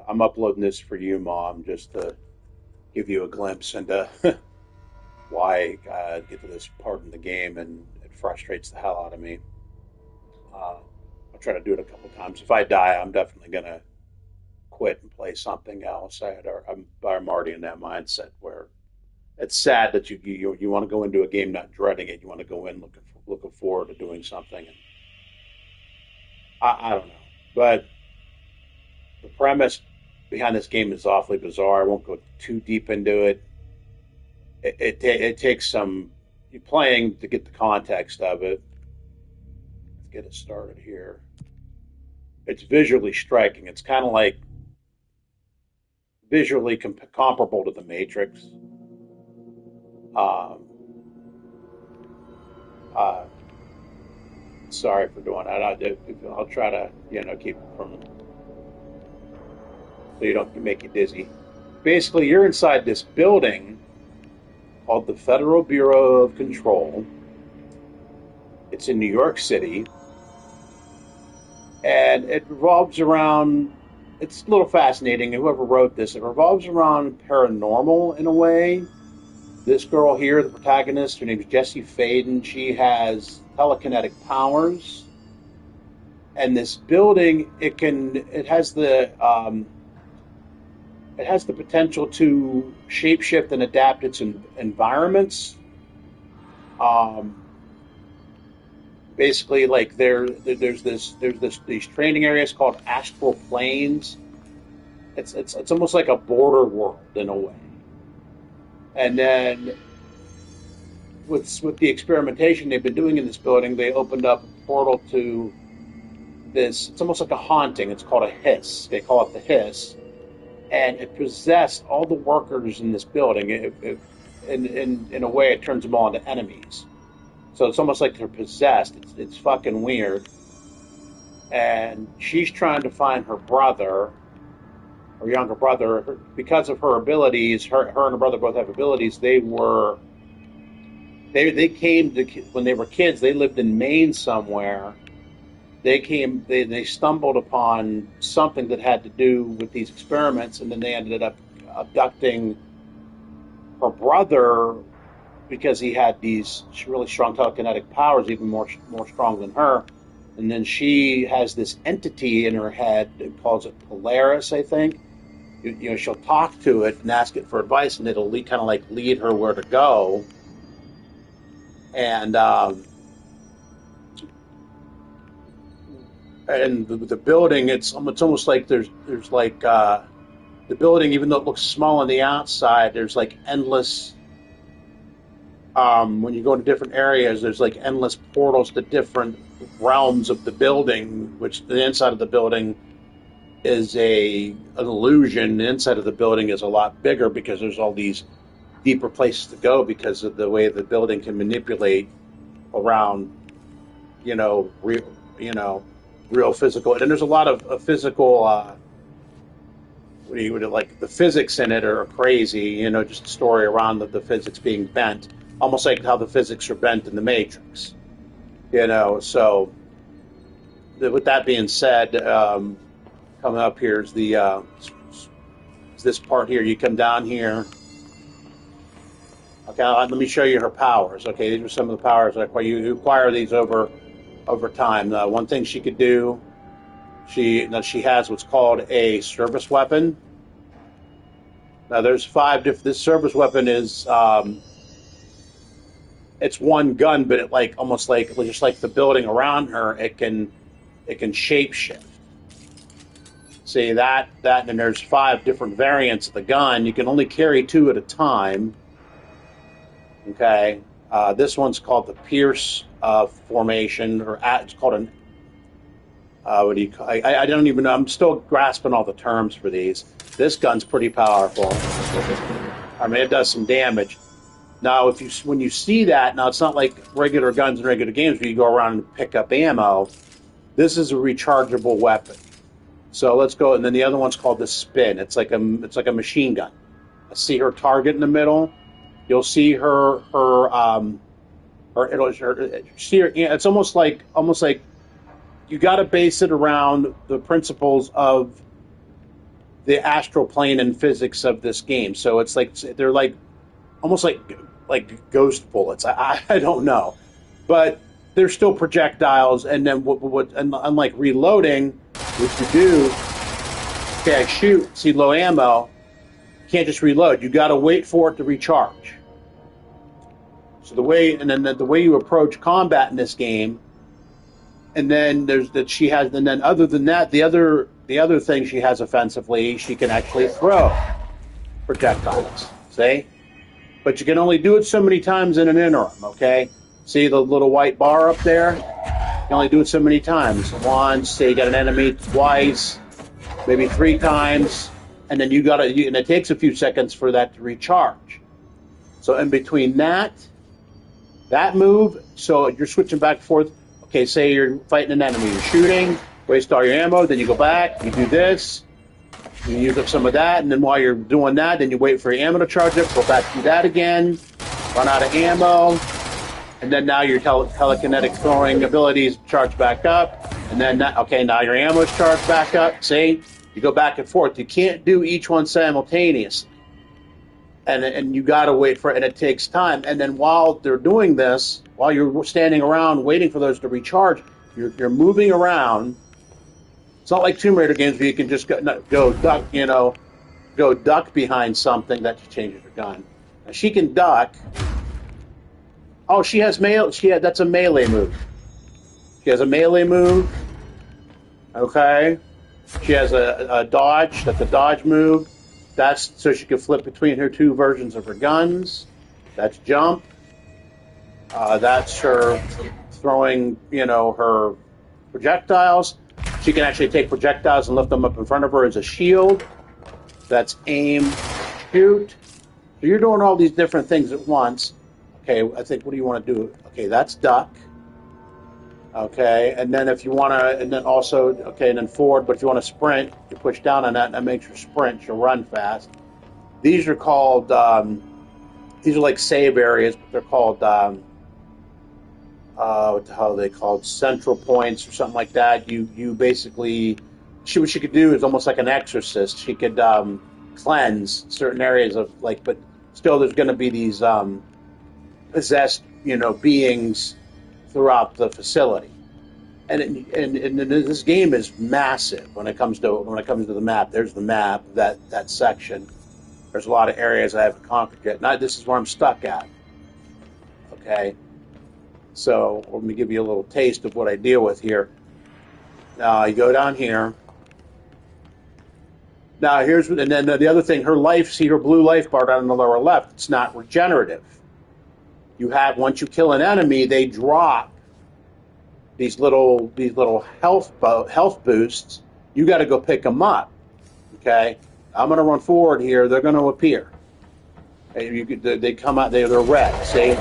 I'm uploading this for you, Mom, just to give you a glimpse into why I get to this part in the game, and it frustrates the hell out of me. I'll try to do it a couple times. If I die, I'm definitely gonna quit and play something else. I'm already in that mindset where it's sad that you want to go into a game not dreading it. You want to go in looking forward to doing something. And I don't know, but the premise behind this game is awfully bizarre. I won't go too deep into it. It takes some playing to get the context of it. Let's get it started here. It's visually striking. It's kind of like visually comparable to the Matrix. Um, uh, Sorry for doing that. I'll try to keep it from so you don't make you dizzy. Basically, you're inside this building called the Federal Bureau of Control. It's in New York City, and it revolves around. It's a little fascinating. Whoever wrote this, it revolves around paranormal in a way. This girl here, the protagonist, her name is Jessie Faden. She has telekinetic powers, and this building, it has the potential to shapeshift and adapt its environments. Um, Basically, like there's these training areas called astral planes. It's almost like a border world in a way. And then with the experimentation they've been doing in this building, they opened up a portal to this. It's almost like a haunting. It's called a hiss. They call it the hiss, and it possessed all the workers in this building. In a way, it turns them all into enemies. So it's almost like they're possessed. It's fucking weird. And she's trying to find her brother, her younger brother, because of her abilities. Her and her brother both have abilities. They came to when they were kids. They lived in Maine somewhere. They stumbled upon something that had to do with these experiments, and then they ended up abducting her brother because he had these really strong telekinetic powers, even more strong than her. And then she has this entity in her head that calls it Polaris, I think. She'll talk to it and ask it for advice, and it'll kind of like lead her where to go. And the building, it's almost like there's like the building, even though it looks small on the outside, there's like endless. When you go to different areas, there's like endless portals to different realms of the building, which the inside of the building is an illusion. The inside of the building is a lot bigger because there's all these deeper places to go because of the way the building can manipulate around, real, real physical. And there's a lot of physical. What do you like? The physics in it are crazy. Just a story around the physics being bent, almost like how the physics are bent in the Matrix. So with that being said, coming up here is this part here. You come down here. Okay, let me show you her powers. Okay, these are some of the powers that you acquire these over time. One thing she could do, she has what's called a service weapon. Now there's five different. This service weapon is it's one gun, but it almost like just like the building around her, it can shapeshift. See that, and there's five different variants of the gun. You can only carry two at a time. Okay, this one's called the Pierce formation, or it's called an. What do you? I don't even know. I'm still grasping all the terms for these. This gun's pretty powerful. I mean, it does some damage. Now, when you see that, now it's not like regular guns and regular games where you go around and pick up ammo. This is a rechargeable weapon. So let's go, and then the other one's called the Spin. It's like a machine gun. I see her target in the middle. You'll see it's almost like you got to base it around the principles of the astral plane and physics of this game. So it's like they're like almost like ghost bullets. I don't know, but they're still projectiles. And then unlike reloading, what you do, okay, I shoot, see low ammo, you can't just reload. You got to wait for it to recharge. So the way you approach combat in this game, and then there's that she has, and then other than that, the other thing she has offensively, she can actually throw projectiles. See, but you can only do it so many times in an interim. Okay, see the little white bar up there? You can only do it so many times. Once, say you got an enemy, twice, maybe 3 times, and then and it takes a few seconds for that to recharge. So in between that move, so you're switching back and forth. Okay, say you're fighting an enemy, you're shooting, waste all your ammo, then you go back, you do this, you use up some of that, and then while you're doing that, then you wait for your ammo to charge up, go back, do that again, run out of ammo, and then now your telekinetic throwing abilities charge back up, and then now your ammo's charged back up. See, you go back and forth. You can't do each one simultaneously, and you got to wait for it, and it takes time. And then while they're doing this, while you're standing around waiting for those to recharge, you're moving around. It's not like Tomb Raider games where you can just go duck, go duck behind something that changes your gun. Now she can duck. Oh, she has that's a melee move. She has a melee move. Okay. She has a dodge. That's a dodge move. That's so she can flip between her 2 versions of her guns. That's jump. That's her throwing, her projectiles. She can actually take projectiles and lift them up in front of her as a shield. That's aim, shoot. So you're doing all these different things at once. Okay, I think, what do you want to do? Okay, that's duck. Okay, and then if you want to, and then also, okay, and then forward, but if you want to sprint, you push down on that, and that makes her sprint. She'll run fast. These are called, these are like save areas, but they're called, what the hell are they called? Central points or something like that. You basically, what she could do is almost like an exorcist. She could cleanse certain areas of, but still there's going to be these possessed, beings throughout the facility, and this game is massive when it comes to the map. There's the map, that section. There's a lot of areas I haven't conquered yet. Now this is where I'm stuck at. Okay, so let me give you a little taste of what I deal with here. Now you go down here. Now and then the other thing, her life. See her blue life bar down in the lower left. It's not regenerative. You have, once you kill an enemy, they drop these little health boosts. You got to go pick them up. Okay, I'm going to run forward here. They're going to appear. They come out. They're red. See,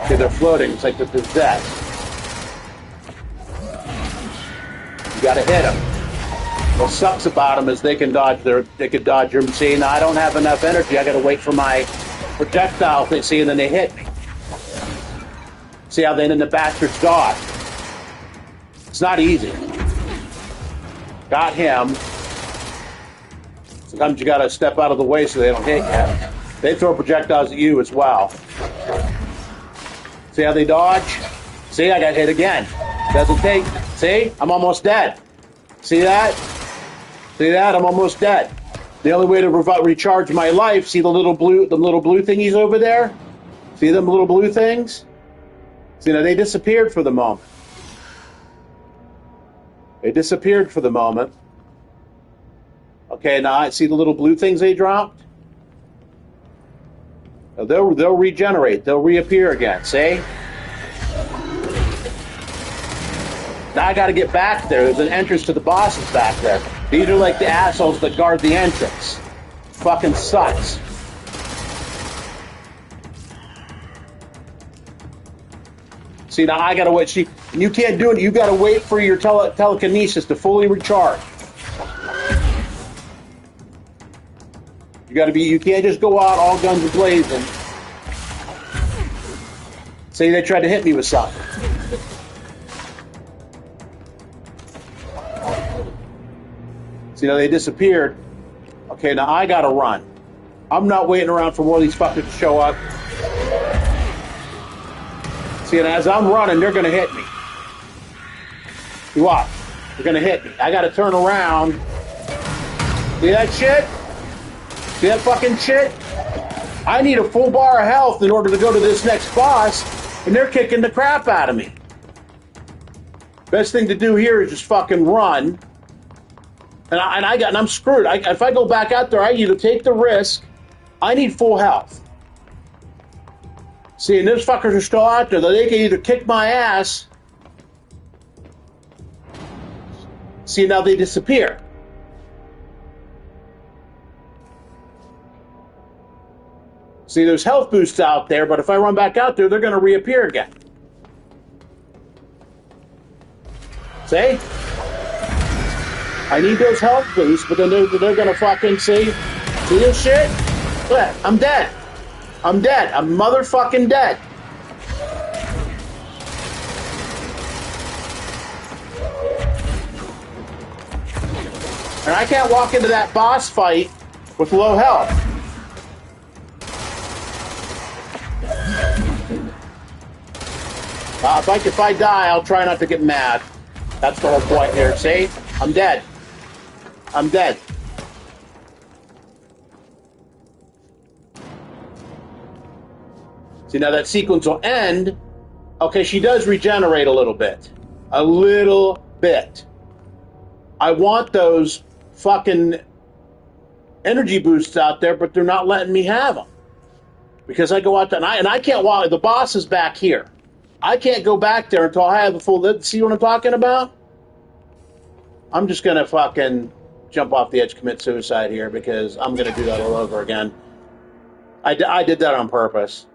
okay, they're floating. It's like they're possessed. You got to hit them. What sucks about them is they can dodge your. See, now I don't have enough energy. I got to wait for my projectile thing, see, and then they hit me. See how then the bastards dodge. It's not easy. Got him. Sometimes you got to step out of the way so they don't hit you. They throw projectiles at you as well. See how they dodge? See, I got hit again. Doesn't take. See, I'm almost dead. See that? See that? I'm almost dead. The only way to recharge my life, see the little blue thingies over there? See them little blue things? See, now they disappeared for the moment. They disappeared for the moment. Okay, now I see the little blue things they dropped. Now they'll regenerate. They'll reappear again. See? Now I got to get back there. There's an entrance to the bosses back there. These are like the assholes that guard the entrance. Fucking sucks. See, now I gotta wait. See, you can't do it. You gotta wait for your telekinesis to fully recharge. You can't just go out all guns a-blazing. See, they tried to hit me with something. So, you know, they disappeared. Okay, now I gotta run. I'm not waiting around for more of these fuckers to show up. See, and as I'm running, they're gonna hit me. You watch. They're gonna hit me. I gotta turn around. See that shit? See that fucking shit? I need a full bar of health in order to go to this next boss, and they're kicking the crap out of me. Best thing to do here is just fucking run. And I'm screwed. If I go back out there, I either take the risk. I need full health. See, and those fuckers are still out there. They can either kick my ass. See, now they disappear. See, there's health boosts out there, but if I run back out there, they're going to reappear again. See? I need those health boosts, but then they're going to fucking see this shit? Look, I'm dead. I'm dead. I'm motherfucking dead. And I can't walk into that boss fight with low health. If I die, I'll try not to get mad. That's the whole point here. See? I'm dead. I'm dead. See, now that sequence will end. Okay, she does regenerate a little bit. A little bit. I want those fucking energy boosts out there, but they're not letting me have them. Because I go out there, and I can't walk. The boss is back here. I can't go back there until I have a full... See what I'm talking about? I'm just going to fucking jump off the edge, commit suicide here, because I'm going to do that all over again. I did that on purpose.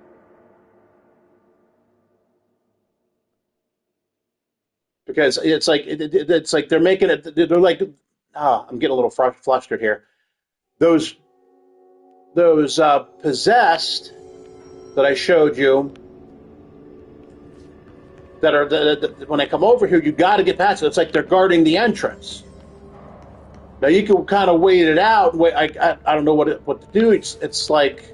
Because it's like they're making it... They're like... I'm getting a little flustered here. Those possessed that I showed you... that are when I come over here, you got to get past it. It's like they're guarding the entrance. Now you can kind of wait it out. Wait, I don't know what to do. It's like,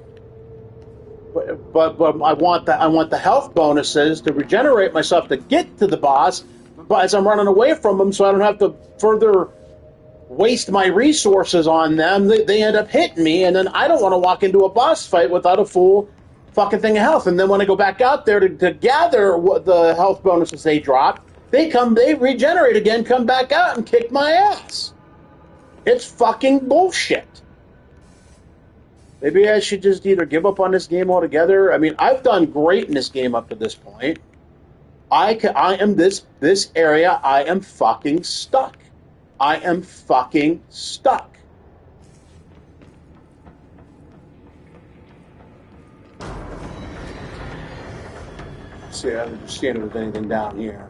but I want the health bonuses to regenerate myself to get to the boss. But as I'm running away from them, so I don't have to further waste my resources on them, they end up hitting me, and then I don't want to walk into a boss fight without a full fucking thing of health. And then when I go back out there to gather what the health bonuses they drop, they regenerate again, come back out and kick my ass. It's fucking bullshit. Maybe I should just either give up on this game altogether. I mean, I've done great in this game up to this point. I am this area. I am fucking stuck. I am fucking stuck. See, I haven't seen if there's anything down here.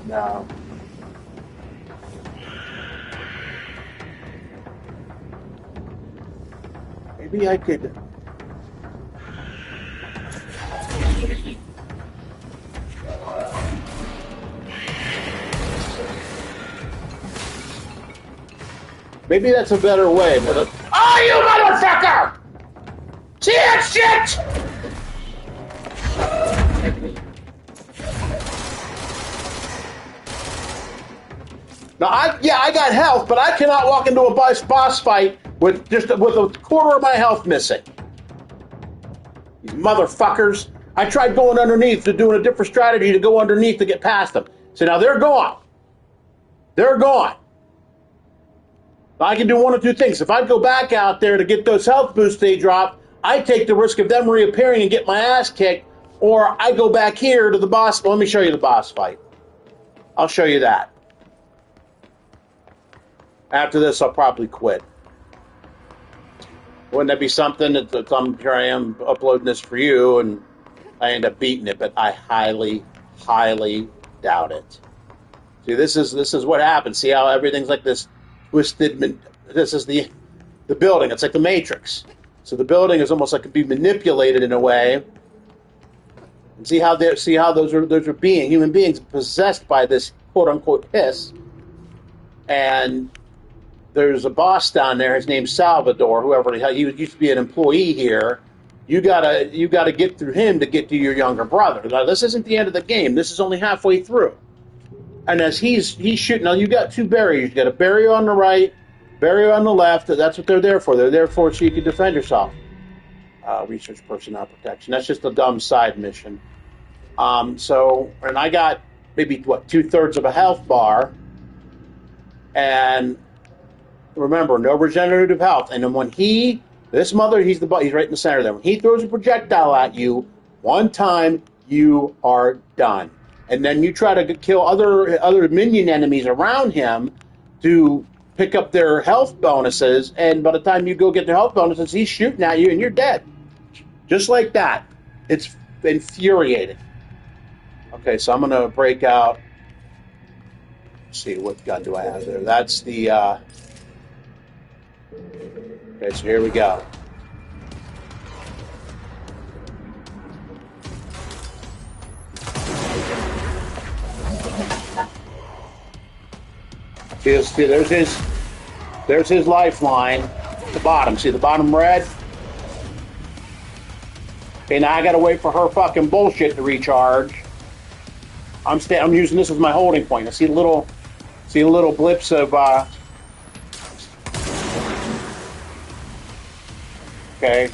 No. Maybe I could... Maybe that's a better way, but... Oh, you motherfucker! See that shit? Now, I got health, but I cannot walk into a boss fight with a quarter of my health missing. These motherfuckers. I tried going underneath, to doing a different strategy to go underneath to get past them. So now they're gone. They're gone. I can do one of two things. If I go back out there to get those health boosts they drop, I take the risk of them reappearing and get my ass kicked, or I go back here to the boss. Well, let me show you the boss fight. I'll show you that. After this, I'll probably quit. Wouldn't that be something that here I am uploading this for you, and I end up beating it, but I highly, highly doubt it. See, this is what happens. See how everything's like this twisted. This is the building. It's like the Matrix. So the building is almost like it can be manipulated in a way And see how those are human beings possessed by this quote unquote piss. And there's a boss down there. His name's Salvador. Whoever he used to be an employee here. You gotta get through him to get to your younger brother. Now, this isn't the end of the game. This is only halfway through. And as he's shooting, now you got two barriers. You got a barrier on the right, barrier on the left. That's what they're there for. They're there for so you can defend yourself. Research personnel protection. That's just a dumb side mission. And I got maybe 2/3 of a health bar, and remember, no regenerative health. And then when he's right in the center there. When he throws a projectile at you, one time you are done. And then you try to kill other minion enemies around him to pick up their health bonuses. And by the time you go get their health bonuses, he's shooting at you and you're dead. Just like that. It's infuriating. Okay, so I'm going to break out. Let's see, what gun do I have there? That's the... Okay, so here we go. See, there's his lifeline at the bottom. See the bottom red? Okay, now I gotta wait for her fucking bullshit to recharge. I'm using this as my holding point. I see little blips of okay.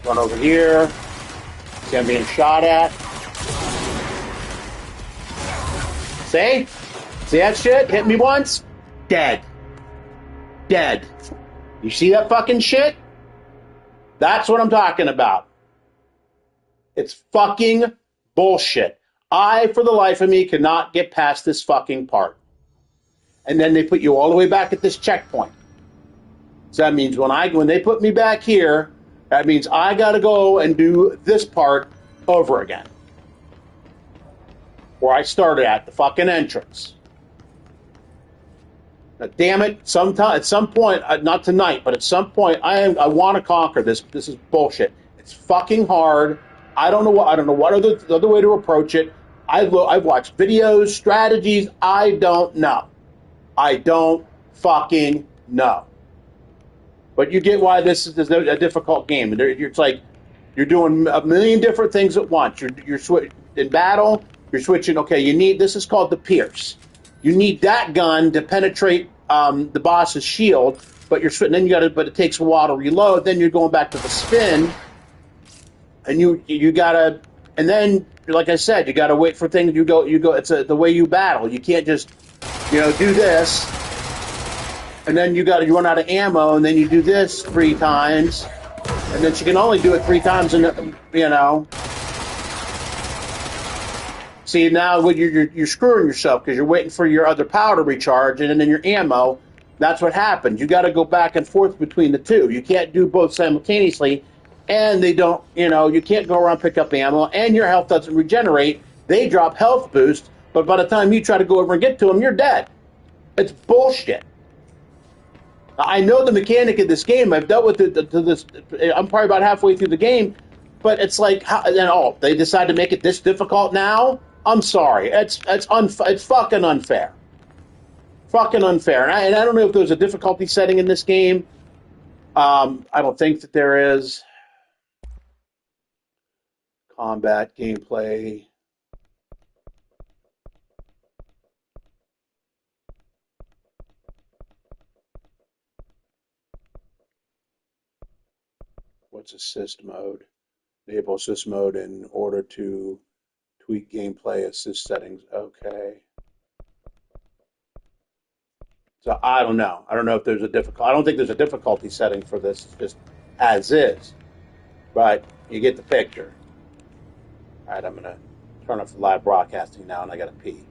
Run over here. See, I'm being shot at. See? See that shit? Hit me once? Dead. Dead. You see that fucking shit? That's what I'm talking about. It's fucking bullshit. I, for the life of me, cannot get past this fucking part. And then they put you all the way back at this checkpoint. So that means when they put me back here, that means I gotta go and do this part over again. Where I started at, the fucking entrance. Now, damn it! At some point, not tonight, but at some point, I want to conquer this. This is bullshit. It's fucking hard. I don't know what other way to approach it. I've watched videos, strategies. I don't know. I don't fucking know. But you get why this is a difficult game. It's like you're doing a million different things at once. You're in battle. You're switching. Okay, this is called the Pierce. You need that gun to penetrate the boss's shield, but you're switching. But it takes a while to reload. Then you're going back to the spin, and you gotta. And then, like I said, you gotta wait for things. You go. It's the way you battle. You can't just, do this, and then you run out of ammo, and then you do this 3 times, and then she can only do it 3 times, and See, now you're screwing yourself because you're waiting for your other power to recharge and then your ammo. That's what happens. You got to go back and forth between the two. You can't do both simultaneously, and they don't. You can't go around pick up ammo, and your health doesn't regenerate. They drop health boost, but by the time you try to go over and get to them, you're dead. It's bullshit. I know the mechanic of this game. I've dealt with it to this. I'm probably about halfway through the game, but it's like, they decide to make it this difficult now. I'm sorry. It's fucking unfair. Fucking unfair. And I don't know if there's a difficulty setting in this game. I don't think that there is. Combat, gameplay. What's assist mode? Enable assist mode in order to tweak gameplay assist settings. Okay. So I don't know. I don't know if there's I don't think there's a difficulty setting for this. It's just as is. But you get the picture. All right, I'm going to turn off the live broadcasting now, and I got to pee.